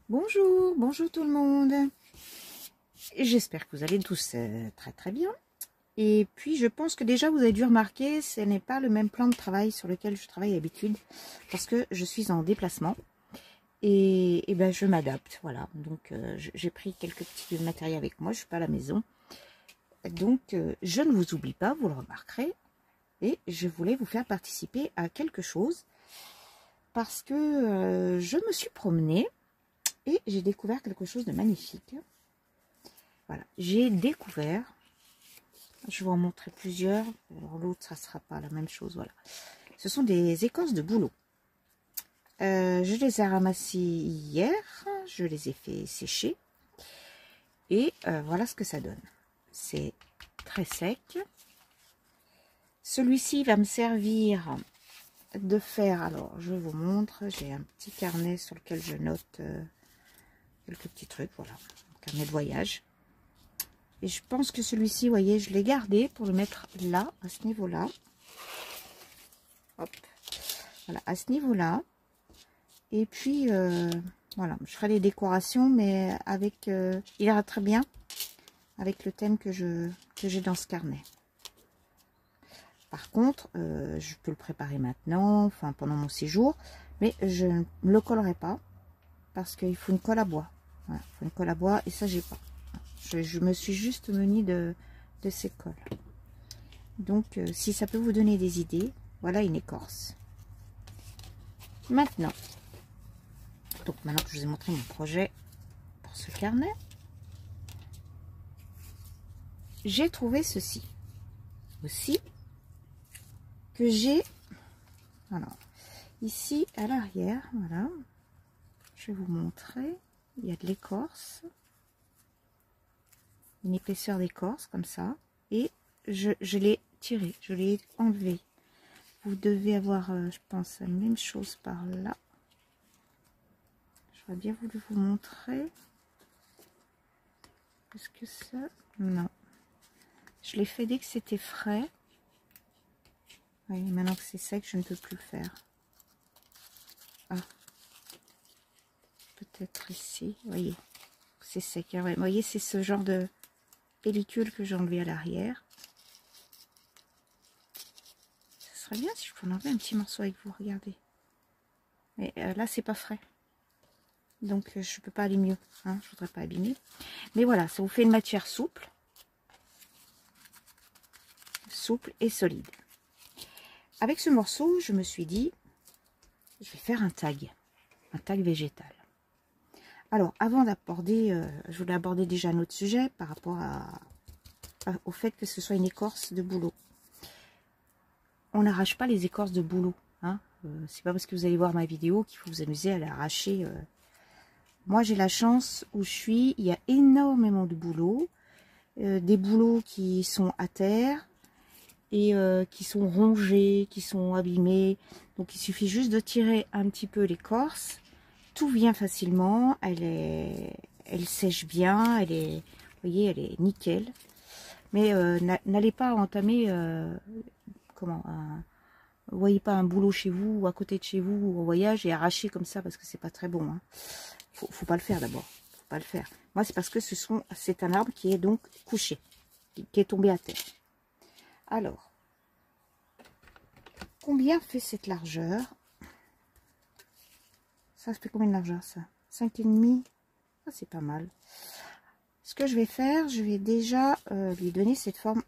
Bonjour, bonjour tout le monde. J'espère que vous allez tous très très bien. Et puis je pense que déjà vous avez dû remarquer, ce n'est pas le même plan de travail sur lequel je travaille d'habitude, parce que je suis en déplacement et ben je m'adapte, voilà. Donc j'ai pris quelques petits matériels avec moi, je suis pas à la maison. Donc je ne vous oublie pas, vous le remarquerez, et je voulais vous faire participer à quelque chose parce que je me suis promenée et j'ai découvert quelque chose de magnifique. Voilà, j'ai découvert, je vais en montrer plusieurs, l'autre ça sera pas la même chose, voilà. Ce sont des écorces de bouleau. Je les ai ramassées hier, je les ai fait sécher et voilà ce que ça donne. C'est très sec. Celui-ci va me servir de faire, alors je vous montre, j'ai un petit carnet sur lequel je note quelques petits trucs, voilà, un carnet de voyage. Et je pense que celui-ci, vous voyez, je l'ai gardé pour le mettre là, à ce niveau-là. Hop, voilà, à ce niveau-là. Et puis, voilà, je ferai les décorations, mais avec, il ira très bien avec le thème que j'ai dans ce carnet. Par contre, je peux le préparer maintenant, enfin pendant mon séjour, mais je ne le collerai pas parce qu'il faut une colle à bois. Voilà, il faut une colle à bois et ça, j'ai pas. Je me suis juste munie de ces colles. Donc, si ça peut vous donner des idées, voilà une écorce. Maintenant, donc maintenant que je vous ai montré mon projet pour ce carnet, j'ai trouvé ceci aussi que j'ai. Alors, ici à l'arrière, voilà, je vais vous montrer. Il y a de l'écorce, une épaisseur d'écorce comme ça, et je l'ai tiré, je l'ai enlevé. Vous devez avoir, je pense, la même chose par là. J'aurais bien voulu vous montrer. Est-ce que ça... Non. Je l'ai fait dès que c'était frais. Oui, maintenant que c'est sec, je ne peux plus le faire. Ah. Peut-être ici. Vous voyez, c'est sec. Hein, ouais. Vous voyez, c'est ce genre de pellicule que j'ai enlevé à l'arrière. Ce serait bien si je pouvais enlever un petit morceau avec vous. Regardez. Mais là, c'est pas frais. Donc, je peux pas aller mieux. Hein, je voudrais pas abîmer. Mais voilà, ça vous fait une matière souple. Souple et solide. Avec ce morceau, je me suis dit, je vais faire un tag végétal. Alors, avant d'aborder, je voulais aborder déjà un autre sujet par rapport au fait que ce soit une écorce de bouleau. On n'arrache pas les écorces de bouleau. Hein. C'est pas parce que vous allez voir ma vidéo qu'il faut vous amuser à l'arracher. Moi, j'ai la chance où je suis, il y a énormément de bouleaux. Des bouleaux qui sont à terre et qui sont rongés, qui sont abîmés. Donc, il suffit juste de tirer un petit peu l'écorce. Tout vient facilement, elle sèche bien, elle est, vous voyez, elle est nickel. Mais n'allez pas entamer, vous voyez pas un boulot chez vous ou à côté de chez vous ou au voyage et arracher comme ça parce que c'est pas très bon. Hein. Faut pas le faire d'abord, faut pas le faire. Moi c'est parce que c'est un arbre qui est donc couché, qui est tombé à terre. Alors, combien fait cette largeur? Ça fait combien de largeur ça? 5,5. Ah, c'est pas mal. Ce que je vais faire, je vais déjà lui donner cette forme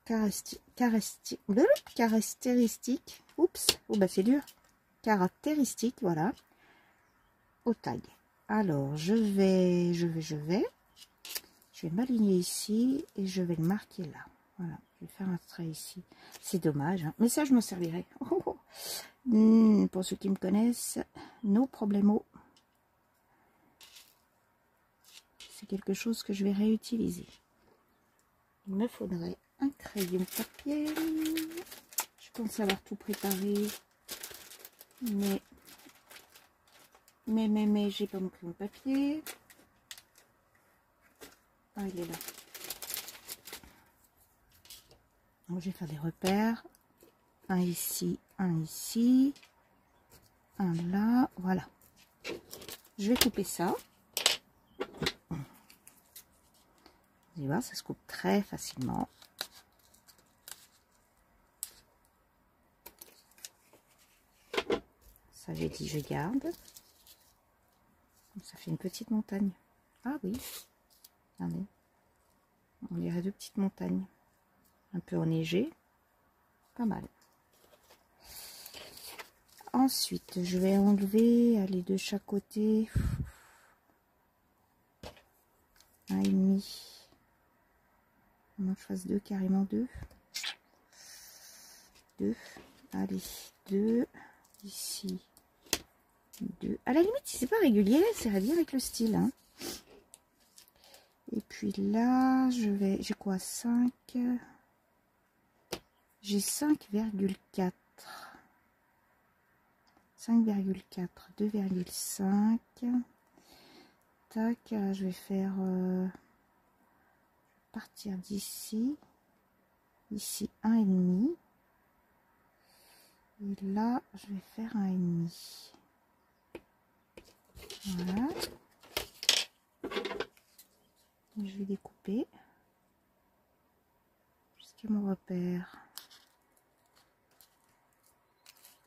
caractéristique. Oups, oh bah c'est dur. Caractéristique, voilà. Au tag. Alors, je vais m'aligner ici et je vais le marquer là. Voilà, je vais faire un trait ici. C'est dommage, hein, mais ça je m'en servirai. Pour ceux qui me connaissent, no problemo. C'est quelque chose que je vais réutiliser. Il me faudrait un crayon papier. Je pense avoir tout préparé. Mais j'ai pas mon crayon papier. Ah, il est là. Donc, je vais faire des repères. Un ici, un là. Voilà. Je vais couper ça. Vous allez voir, ça se coupe très facilement. Ça, j'ai dit, je garde. Ça fait une petite montagne. Ah oui, regardez. On dirait deux petites montagnes. Un peu enneigées. Pas mal. Ensuite, je vais enlever, aller de chaque côté. 1,5. On en fasse 2, carrément 2. 2. Allez, 2. Ici. 2. À la limite, si c'est pas régulier, ça irait bien avec le style. Hein. Et puis là, j'ai quoi, 5. J'ai 5,4. 5,4. 2,5. Tac, je vais faire partir d'ici. Ici 1,5. Et là, je vais faire 1,5. Voilà. Et je vais découper jusqu'à mon repère.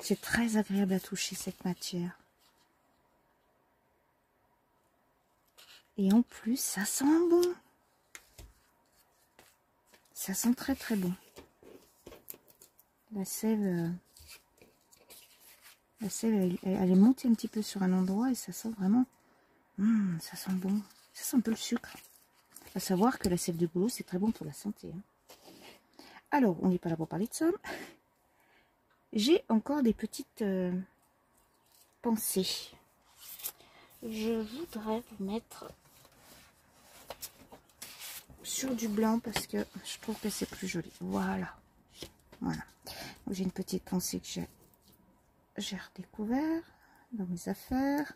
C'est très agréable à toucher cette matière. Et en plus, ça sent bon. Ça sent très très bon. La sève, elle est montée un petit peu sur un endroit et ça sent vraiment... ça sent bon. Ça sent un peu le sucre. À savoir que la sève de bouleau, c'est très bon pour la santé. Hein. Alors, on n'est pas là pour parler de ça. J'ai encore des petites pensées. Je voudrais vous mettre sur du blanc parce que je trouve que c'est plus joli. Voilà. Voilà. J'ai une petite pensée que j'ai redécouvert dans mes affaires.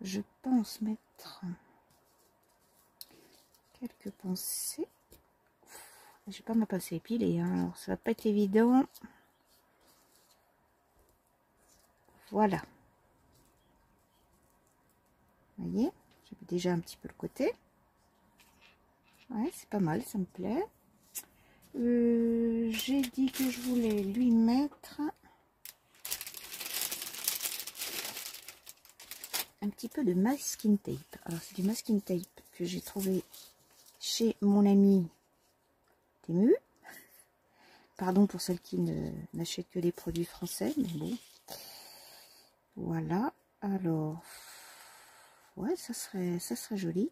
Je pense mettre quelques pensées. J'ai pas ma pensée épilée, hein, alors ça va pas être évident. Voilà. Vous voyez, j'ai déjà un petit peu le côté. Ouais, c'est pas mal, ça me plaît. J'ai dit que je voulais lui mettre un petit peu de masking tape. Alors c'est du masking tape que j'ai trouvé chez mon ami Temu. Pardon pour celles qui n'achètent que des produits français, mais bon. Voilà. Alors, ouais, ça serait joli.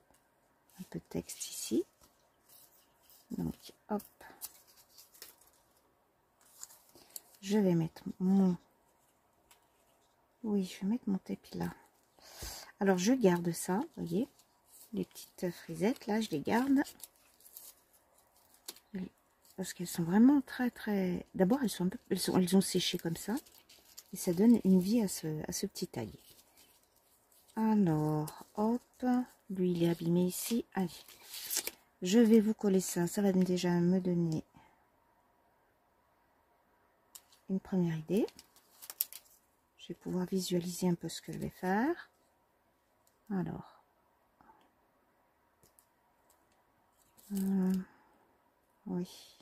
Un peu de texte ici. Donc, hop. Je vais mettre mon... Oui, je vais mettre mon tapis là. Alors, je garde ça, vous voyez. Les petites frisettes, là, je les garde. Parce qu'elles sont vraiment très, très... D'abord, elles ont séché comme ça. Et ça donne une vie à ce petit taille. Alors, hop. Lui, il est abîmé ici. Allez. Je vais vous coller ça. Ça va déjà me donner une première idée. Je vais pouvoir visualiser un peu ce que je vais faire. Alors. Oui.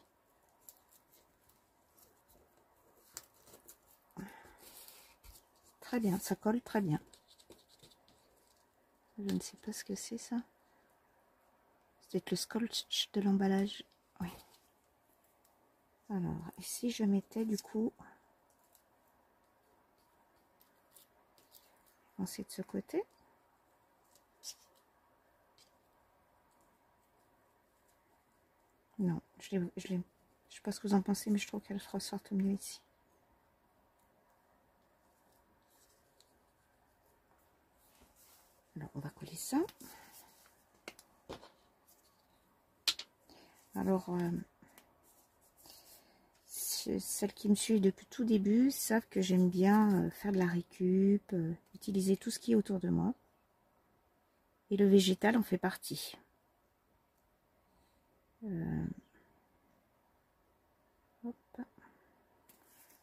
Très bien, ça colle très bien. Je ne sais pas ce que c'est ça. C'est le scotch de l'emballage. Oui. Alors, et si je mettais du coup... Penser de ce côté. Non, je sais pas ce que vous en pensez, mais je trouve qu'elle ressortent mieux ici. Alors, on va coller ça. Alors, celles qui me suivent depuis tout début savent que j'aime bien faire de la récup, utiliser tout ce qui est autour de moi. Et le végétal en fait partie. Hop.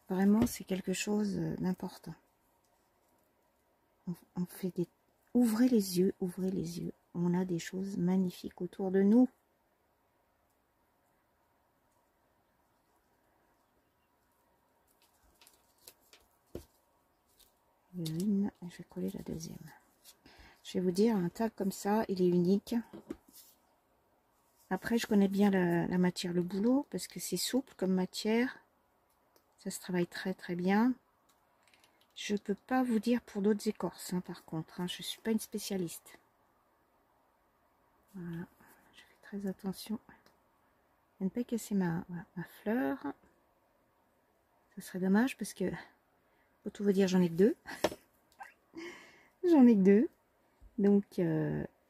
Vraiment, c'est quelque chose d'important. on fait des... Ouvrez les yeux, ouvrez les yeux. On a des choses magnifiques autour de nous. Une, et je vais coller la deuxième. Je vais vous dire, un tag comme ça, il est unique. Après, je connais bien la matière, le boulot, parce que c'est souple comme matière. Ça se travaille très très bien. Je peux pas vous dire pour d'autres écorces, hein, par contre. Hein, je suis pas une spécialiste. Voilà, je fais très attention à ne pas casser ma fleur. Ce serait dommage parce que, pour tout vous dire, j'en ai que deux. J'en ai que deux. Donc,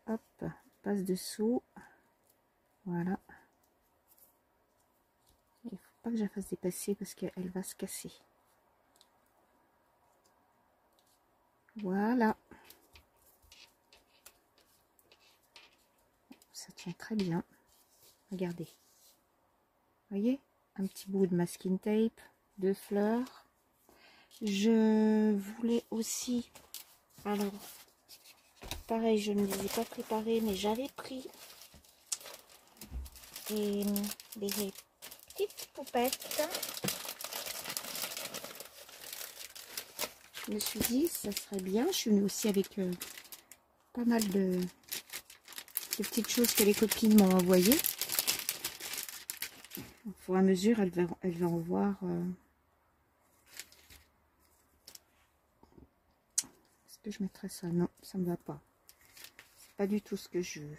hop, passe dessous. Voilà. Il faut pas que je la fasse dépasser parce qu'elle va se casser. Voilà. Ça tient très bien. Regardez. Voyez, un petit bout de masking tape, 2 fleurs. Je voulais aussi, alors, pareil, je ne les ai pas préparés, mais j'avais pris des petites poupettes. Je me suis dit, ça serait bien. Je suis venue aussi avec pas mal de petites choses que les copines m'ont envoyées. Au fur et à mesure, elles vont voir. Est-ce que je mettrais ça? Non, ça me va pas. C'est pas du tout ce que je veux.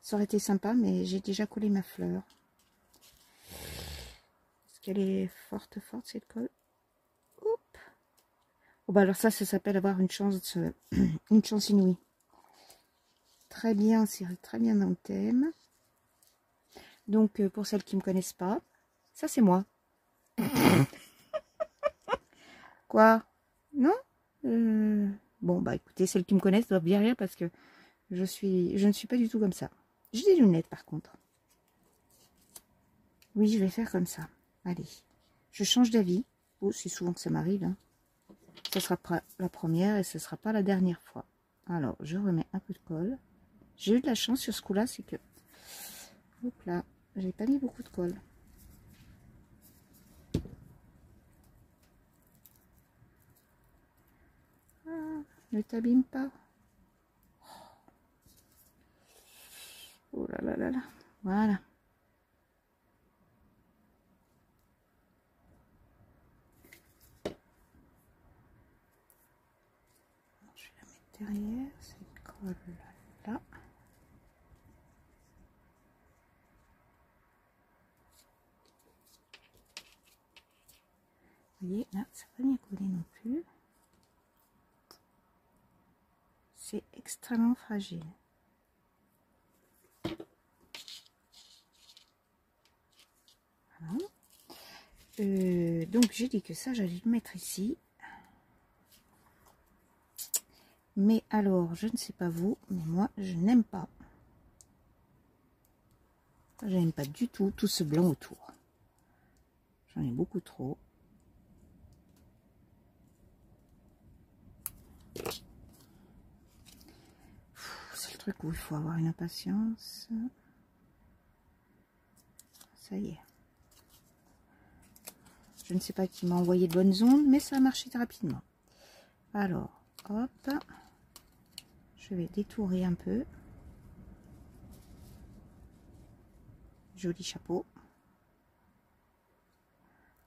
Ça aurait été sympa, mais j'ai déjà collé ma fleur. Est-ce qu'elle est forte cette colle? Oups. Oh bah alors ça s'appelle avoir une chance inouïe. Très bien, c'est très bien dans le thème. Donc pour celles qui me connaissent pas, ça c'est moi. Quoi? Non? Bon bah écoutez, celles qui me connaissent doivent bien rire parce que je ne suis pas du tout comme ça. J'ai des lunettes par contre. Oui, je vais faire comme ça. Allez, je change d'avis. Oh, c'est souvent que ça m'arrive. Hein. Ce sera pas la première et ce sera pas la dernière fois. Alors, je remets un peu de colle. J'ai eu de la chance sur ce coup-là, c'est que... Hop là, j'ai pas mis beaucoup de colle. Ah, ne t'abîme pas. Oh là là là là. Voilà. Je vais la mettre derrière, cette colle là. Vous voyez, là, ça va pas bien coller non plus. C'est extrêmement fragile. Voilà. Donc, j'ai dit que ça, j'allais le mettre ici. Mais alors, je ne sais pas vous, mais moi, je n'aime pas. Je n'aime pas du tout ce blanc autour. J'en ai beaucoup trop. C'est le truc où il faut avoir une impatience. Ça y est. Je ne sais pas qui m'a envoyé de bonnes ondes, mais ça a marché rapidement. Alors, hop. Je vais détourer un peu. Joli chapeau.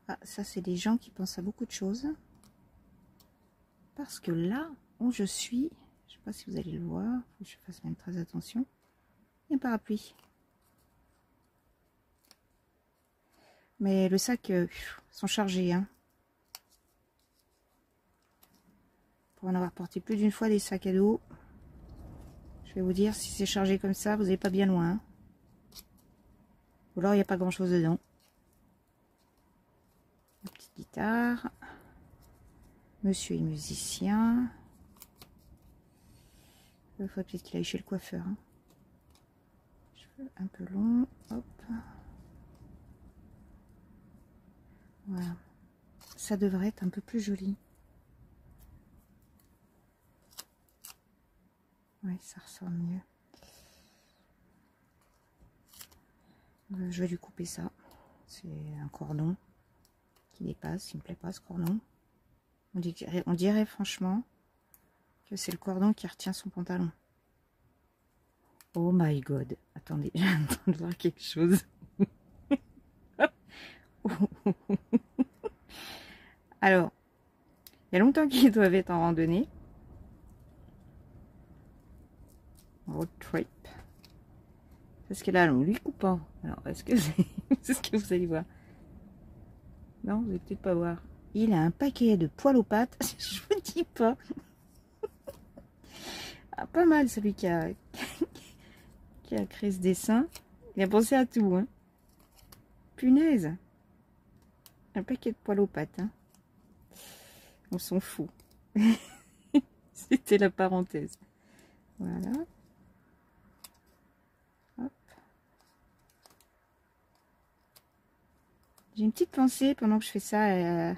Ah, ça, c'est des gens qui pensent à beaucoup de choses. Parce que là où je suis, je ne sais pas si vous allez le voir, faut que je fasse même très attention. Il y a un parapluie. Mais le sac sont chargés. Hein. Pour en avoir porté plus d'une fois des sacs à dos, je vais vous dire, si c'est chargé comme ça, vous n'êtes pas bien loin. Hein. Ou alors il n'y a pas grand chose dedans. Une petite guitare. Monsieur est musicien. Il faut peut-être qu'il aille chez le coiffeur. Hein. Cheveux un peu longs. Hop. Voilà. Ça devrait être un peu plus joli. Oui, ça ressort mieux. Je vais lui couper ça. C'est un cordon qui dépasse. Il me plaît pas ce cordon. On dirait franchement que c'est le cordon qui retient son pantalon. Oh my god. Attendez, j'ai en train de voir quelque chose. Alors, il y a longtemps qu'ils doivent être en randonnée. Road trip. Parce que là, on lui coupe pas. Alors, est-ce que c'est ce que vous allez voir? Non, vous allez peut-être pas voir. Il a un paquet de poils aux pattes. Je vous dis pas. Ah, pas mal celui qui a créé ce dessin. Il a pensé à tout. Hein. Punaise. Un paquet de poils aux pattes. Hein. On s'en fout. C'était la parenthèse. Voilà. J'ai une petite pensée pendant que je fais ça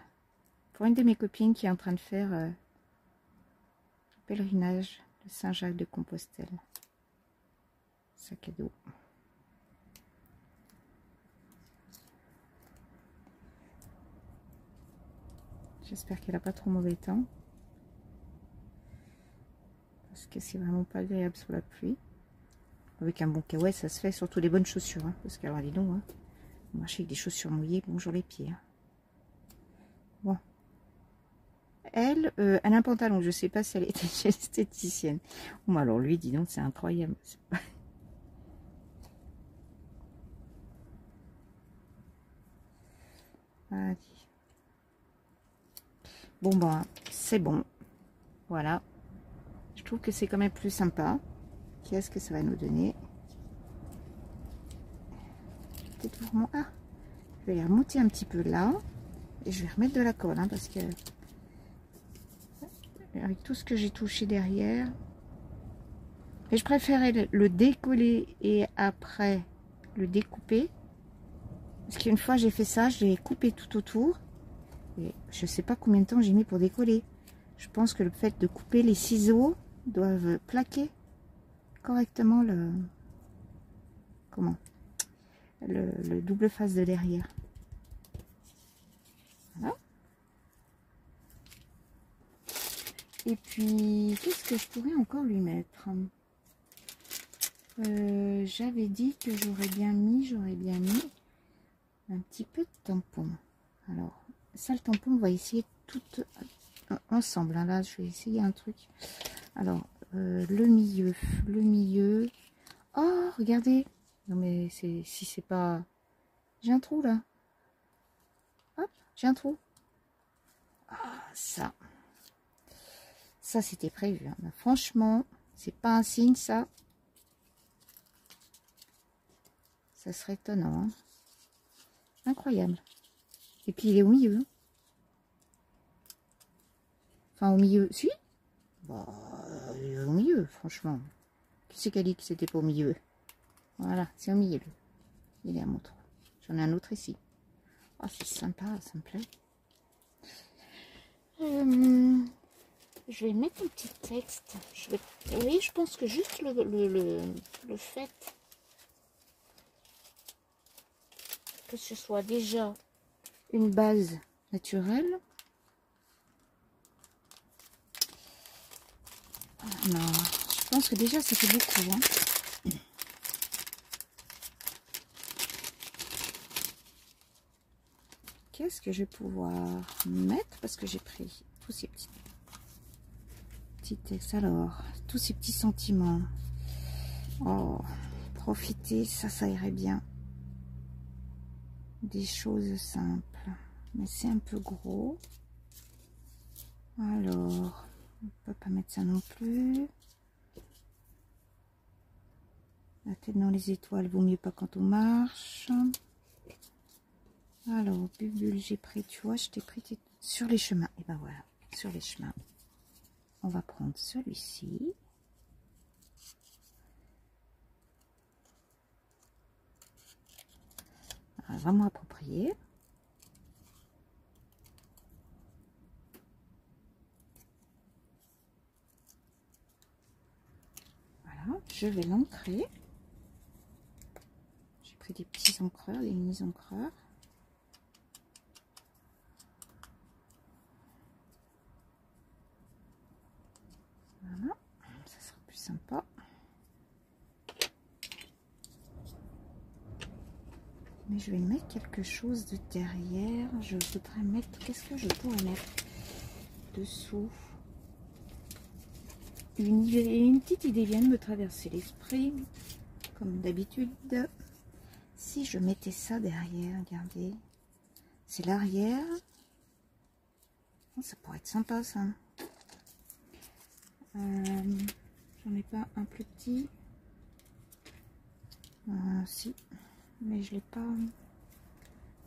pour une de mes copines qui est en train de faire le pèlerinage de Saint-Jacques-de-Compostelle. Sac à dos. J'espère qu'elle n'a pas trop mauvais temps. Parce que c'est vraiment pas agréable sous la pluie. Avec un bon caouet, ça se fait, surtout des bonnes chaussures. Hein, parce qu'alors, dis donc, hein, marcher avec des chaussures mouillées, bonjour les pieds. Hein. Bon. Elle a un pantalon, je sais pas si elle était chez l'esthéticienne. Bon, alors lui, dis donc, c'est incroyable. Allez. Bon, ben, c'est bon. Voilà. Je trouve que c'est quand même plus sympa. Qu'est-ce que ça va nous donner? Peut-être vraiment... Ah, je vais les remonter un petit peu là. Et je vais remettre de la colle, hein, parce que... Avec tout ce que j'ai touché derrière... Et je préférais le décoller et après le découper. Parce qu'une fois j'ai fait ça, je l'ai coupé tout autour. Et je sais pas combien de temps j'ai mis pour décoller. Je pense que le fait de couper les ciseaux doivent plaquer correctement le... Comment? Le double face de derrière. Voilà. Et puis, qu'est-ce que je pourrais encore lui mettre? J'avais dit que j'aurais bien mis un petit peu de tampon. Alors, ça le tampon, on va essayer tout ensemble. Hein. Là, je vais essayer un truc. Alors, le milieu. Oh, regardez. Non mais si c'est pas... J'ai un trou là. Hop, j'ai un trou. Ah, ça. Ça, c'était prévu. Hein. Mais franchement, c'est pas un signe, ça. Ça serait étonnant. Hein. Incroyable. Et puis, il est au milieu. Enfin, au milieu. Si. Bah, il est au milieu, franchement. Qui c'est qui a dit que c'était pas au milieu? Voilà, c'est au milieu. Il est à mon trou. J'en ai un autre ici. Oh, c'est sympa, ça me plaît. Je vais mettre un petit texte. Oui, je pense que juste le fait que ce soit déjà une base naturelle. Non, je pense que déjà ça fait beaucoup. Hein. Qu'est-ce que je vais pouvoir mettre? Parce que j'ai pris tous ces petits textes. Alors, tous ces petits sentiments. Oh, profiter, ça irait bien. Des choses simples. Mais c'est un peu gros. Alors, on ne peut pas mettre ça non plus. La tête dans les étoiles vaut mieux pas quand on marche. Alors, Bubule, j'ai pris, tu vois, je t'ai pris sur les chemins. Et ben voilà, sur les chemins. On va prendre celui-ci. Vraiment approprié. je vais l'ancrer. J'ai pris des petits encreurs, des mini encreurs. Voilà, ça sera plus sympa. Mais je vais mettre quelque chose de derrière. Je voudrais mettre... Qu'est-ce que je pourrais mettre dessous? Une petite idée vient de me traverser l'esprit. Comme d'habitude. Si je mettais ça derrière, regardez. C'est l'arrière. Oh, ça pourrait être sympa ça. J'en ai pas un plus petit. Si. Mais je l'ai pas.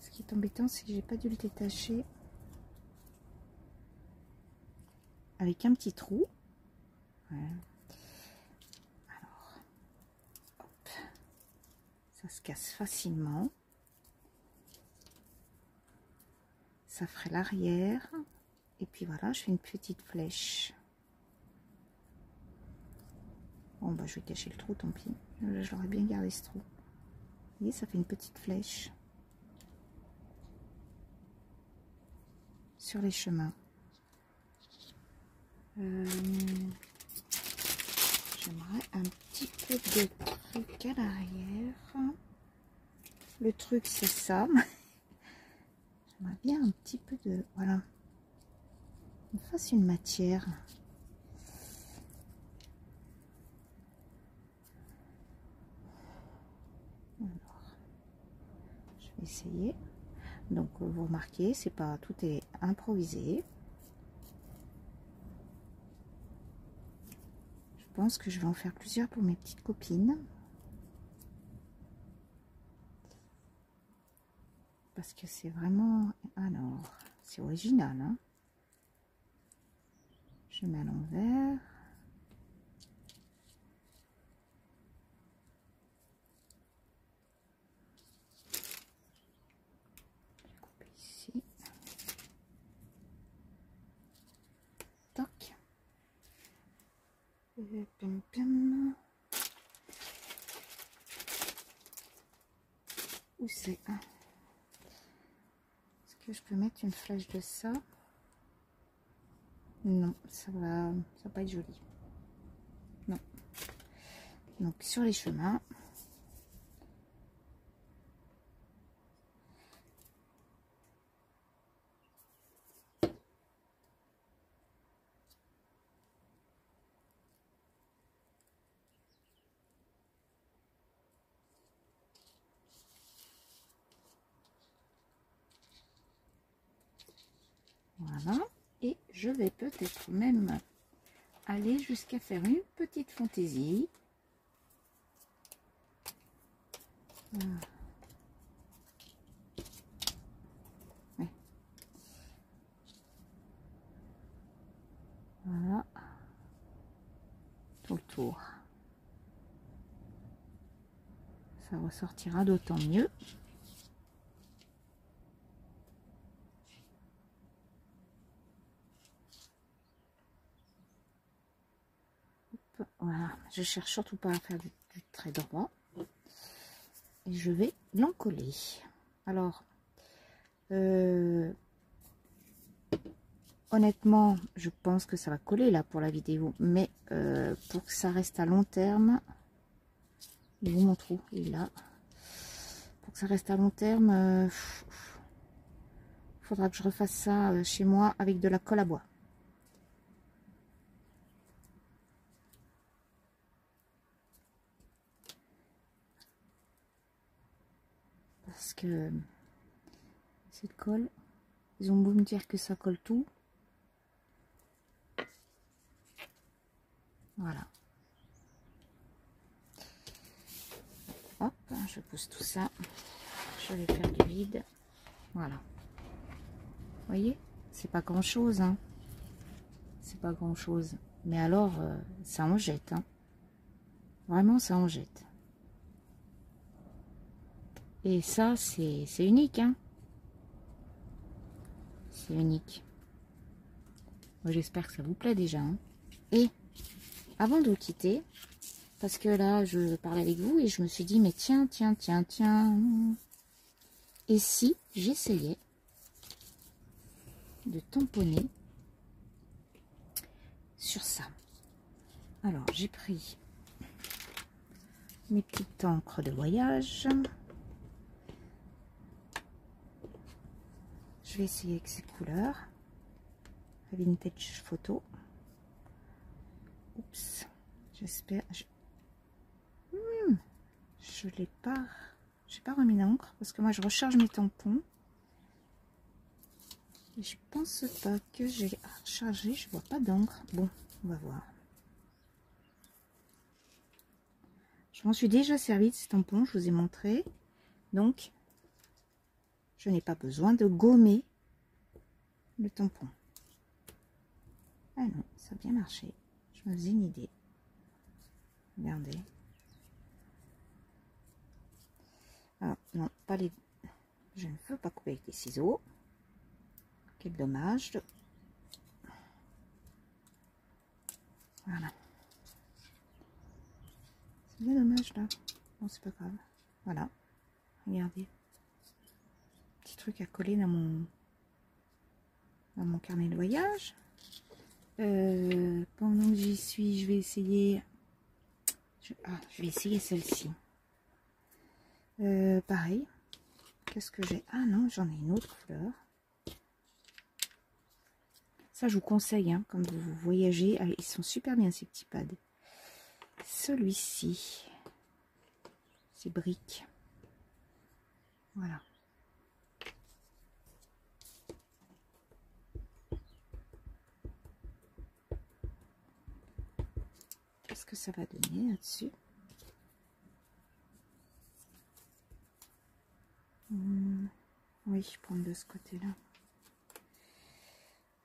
Ce qui est embêtant, c'est que j'ai pas dû le détacher. Avec un petit trou. Voilà. Alors, hop. Ça se casse facilement. Ça ferait l'arrière. Et puis voilà, je fais une petite flèche. Bon, bah, je vais cacher le trou, tant pis. Je l'aurais bien gardé ce trou. Vous voyez, ça fait une petite flèche sur les chemins. J'aimerais un petit peu de truc à l'arrière. Le truc, c'est ça. J'aimerais bien un petit peu de... Voilà. On fasse une matière. Essayer. Donc vous remarquez, c'est pas tout est improvisé. Je pense que je vais en faire plusieurs pour mes petites copines, parce que c'est vraiment, alors c'est original, hein. Je mets à l'envers. Où c'est? Est-ce que je peux mettre une flèche de ça? Non, ça va pas être joli. Non. Donc sur les chemins. Voilà, et je vais peut-être même aller jusqu'à faire une petite fantaisie. Ouais. Voilà, tout le tour. Ça ressortira d'autant mieux. Voilà, je cherche surtout pas à faire du trait droit. Et je vais l'encoller. Alors, honnêtement, je pense que ça va coller là pour la vidéo. Mais pour que ça reste à long terme, il est où mon trou? Il est là. Pour que ça reste à long terme, il faudra que je refasse ça chez moi avec de la colle à bois. Parce que cette colle, ils ont beau me dire que ça colle tout. Voilà. Hop, je pousse tout ça. Je vais faire du vide. Voilà. Vous voyez, c'est pas grand chose, hein. C'est pas grand chose. Mais alors, ça en jette, hein. Vraiment, ça en jette. Et ça, c'est unique, hein. C'est unique. Moi, j'espère que ça vous plaît déjà, hein. Et avant de vous quitter, parce que là, je parle avec vous et je me suis dit, mais tiens. Et si j'essayais de tamponner sur ça? Alors, j'ai pris mes petites encres de voyage. Je vais essayer avec ces couleurs. Vintage photo. Oups, j'espère. Je l'ai pas. J'ai pas remis d'encre parce que moi je recharge mes tampons. Et je pense pas que j'ai rechargé. Je vois pas d'encre. Bon, on va voir. Je m'en suis déjà servi de ces tampons. Je vous ai montré. Donc, je n'ai pas besoin de gommer le tampon. Ah non, ça a bien marché. Je me faisais une idée. Regardez. Ah non, pas les... Je ne veux pas couper avec des ciseaux. Quel dommage. Voilà. C'est bien dommage là. Bon, c'est pas grave. Voilà. Regardez. Petit truc à coller dans mon carnet de voyage. Pendant que j'y suis, je vais essayer. Je vais essayer celle-ci. Pareil. Qu'est-ce que j'ai? Ah non, j'en ai une autre couleur. Ça, je vous conseille, hein, quand vous voyagez. Ils sont super bien, ces petits pads. Celui-ci, c'est brique. Voilà. Qu'est-ce que ça va donner là-dessus? Oui, je prends de ce côté-là.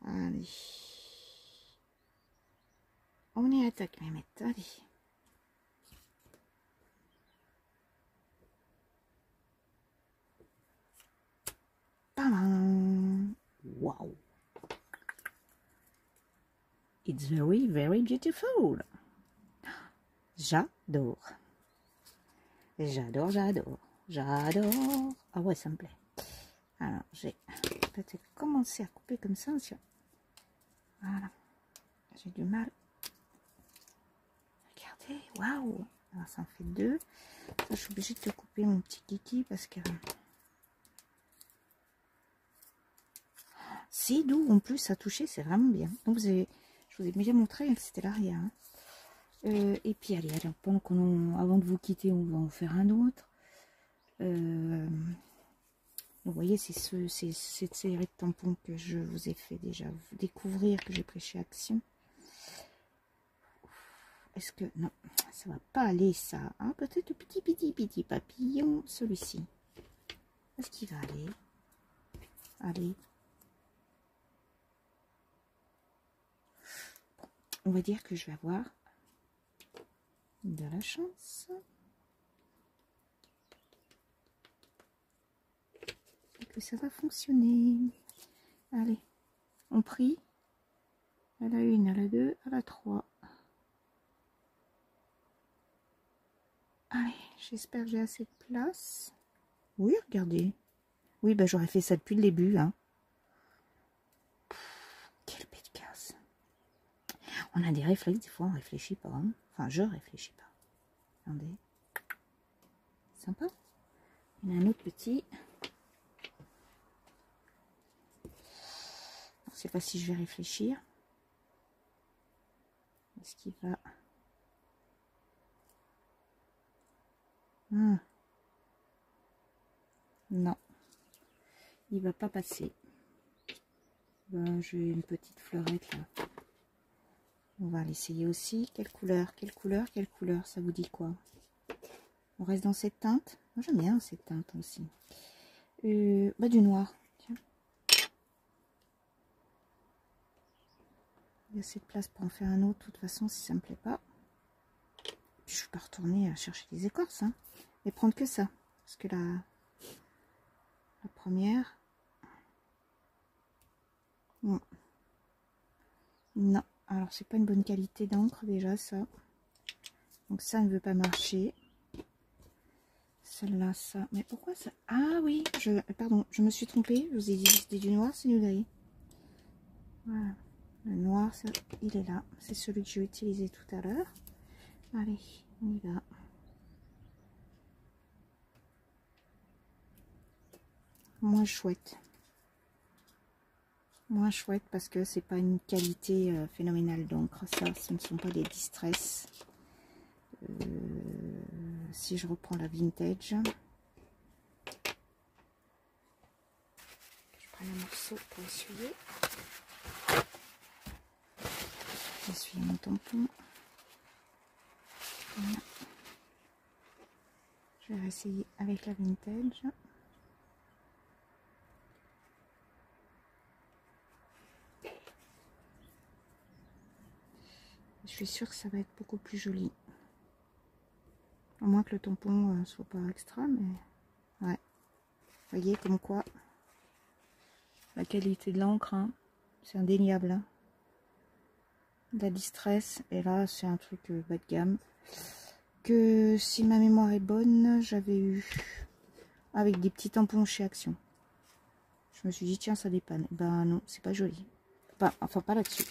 Allez. On y attaque, Mehmet. Allez. Wow. It's very, very beautiful. J'adore. J'adore. Ah ouais, ça me plaît. Alors, j'ai peut-être commencé à couper comme ça. Voilà. J'ai du mal. Regardez, waouh. Alors, ça en fait deux. Ça, je suis obligée de couper mon petit kiki parce que... C'est doux en plus à toucher, c'est vraiment bien. Donc, je vous ai bien montré que c'était l'arrière. Hein. Et puis, allez, avant de vous quitter, on va en faire un autre. Vous voyez, c'est cette série de tampons que je vous ai fait déjà découvrir, que j'ai pris chez Action. Est-ce que... Non, ça va pas aller, ça. Hein, peut-être petit papillon, celui-ci. Est-ce qu'il va aller? Allez. Bon, on va dire que je vais avoir de la chance. Et que ça va fonctionner. Allez, on prie. À la 1, à la 2, à la 3. Allez, j'espère que j'ai assez de place. Oui, regardez. Oui, ben j'aurais fait ça depuis le début. Hein. Quelle bête de casse. On a des réflexes, des fois on réfléchit pas. Hein. Enfin, je réfléchis pas. Regardez. Sympa. Il y en a un autre petit. Je ne sais pas si je vais réfléchir. Est-ce qu'il va... Non. Il va pas passer. Ben, j'ai une petite fleurette là. On va l'essayer aussi. Quelle couleur? Quelle couleur? Quelle couleur? Ça vous dit quoi? On reste dans cette teinte. Moi j'aime bien cette teinte aussi. Bah, du noir. Tiens. Il y a assez de place pour en faire un autre. De toute façon, si ça me plaît pas. Puis, je ne vais pas retourner à chercher des écorces. Hein. Et prendre que ça. Parce que la première... Non. Alors, c'est pas une bonne qualité d'encre déjà, ça. Donc ça ne veut pas marcher. Celle-là, ça. Mais pourquoi ça? Ah oui, pardon, je me suis trompée. Je vous ai dit c'était du noir, c'est du gris. Voilà. Le noir, ça, il est là. C'est celui que je vais utiliser tout à l'heure. Allez, on y va. Moins chouette. Moins chouette parce que c'est pas une qualité phénoménale d'encre. Ça, ce ne sont pas des distress. Si je reprends la vintage, je prends un morceau pour essuyer. J'essuie mon tampon. Voilà. Je vais essayer avec la vintage. Je suis sûre que ça va être beaucoup plus joli. À moins que le tampon soit pas extra, mais ouais. Vous voyez comme quoi la qualité de l'encre, hein, c'est indéniable. Hein. De la distress, et là c'est un truc bas de gamme. Que si ma mémoire est bonne, j'avais eu avec des petits tampons chez Action. Je me suis dit tiens ça dépanne. Ben non, c'est pas joli. Enfin pas là-dessus.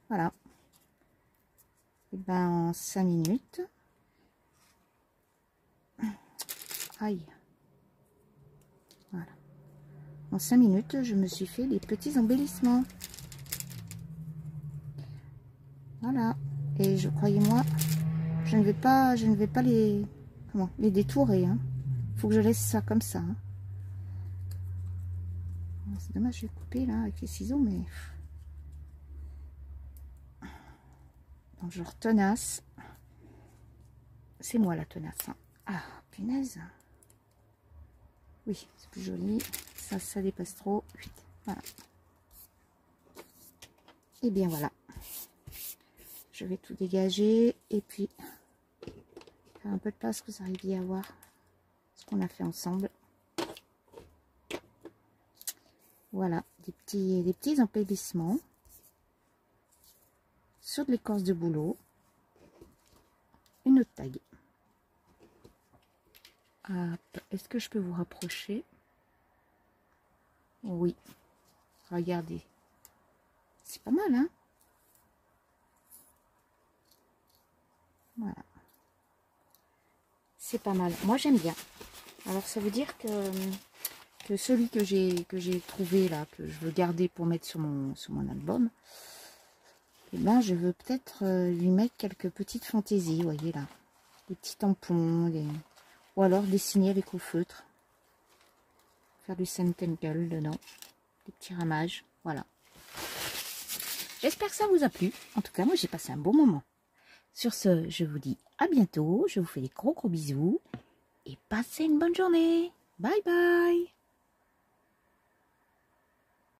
Voilà. Et ben en 5 minutes. Aïe. Voilà. En 5 minutes, je me suis fait des petits embellissements. Voilà. Et croyez-moi, je ne vais pas les détourer. Hein. Faut que je laisse ça comme ça. Hein. C'est dommage, je vais couper là avec les ciseaux, mais donc je retenasse. C'est moi la tenace. Hein. Ah, punaise. Oui, c'est plus joli. Ça dépasse trop. Voilà. Et bien voilà. Je vais tout dégager et puis faire un peu de place que vous arriviez à voir ce qu'on a fait ensemble. Voilà, des petits embellissements sur de l'écorce de bouleau. Une autre tag. Est-ce que je peux vous rapprocher? Oui. Regardez. C'est pas mal, hein? Voilà. C'est pas mal. Moi, j'aime bien. Alors, ça veut dire que celui que j'ai trouvé là, que je veux garder pour mettre sur mon album, et ben, je veux peut-être lui mettre quelques petites fantaisies, vous voyez là. Des petits tampons, ou alors dessiner avec au feutre. Faire du Sentinel dedans. Des petits ramages. Voilà. J'espère que ça vous a plu. En tout cas, moi, j'ai passé un bon moment. Sur ce, je vous dis à bientôt. Je vous fais des gros bisous. Et passez une bonne journée. Bye bye.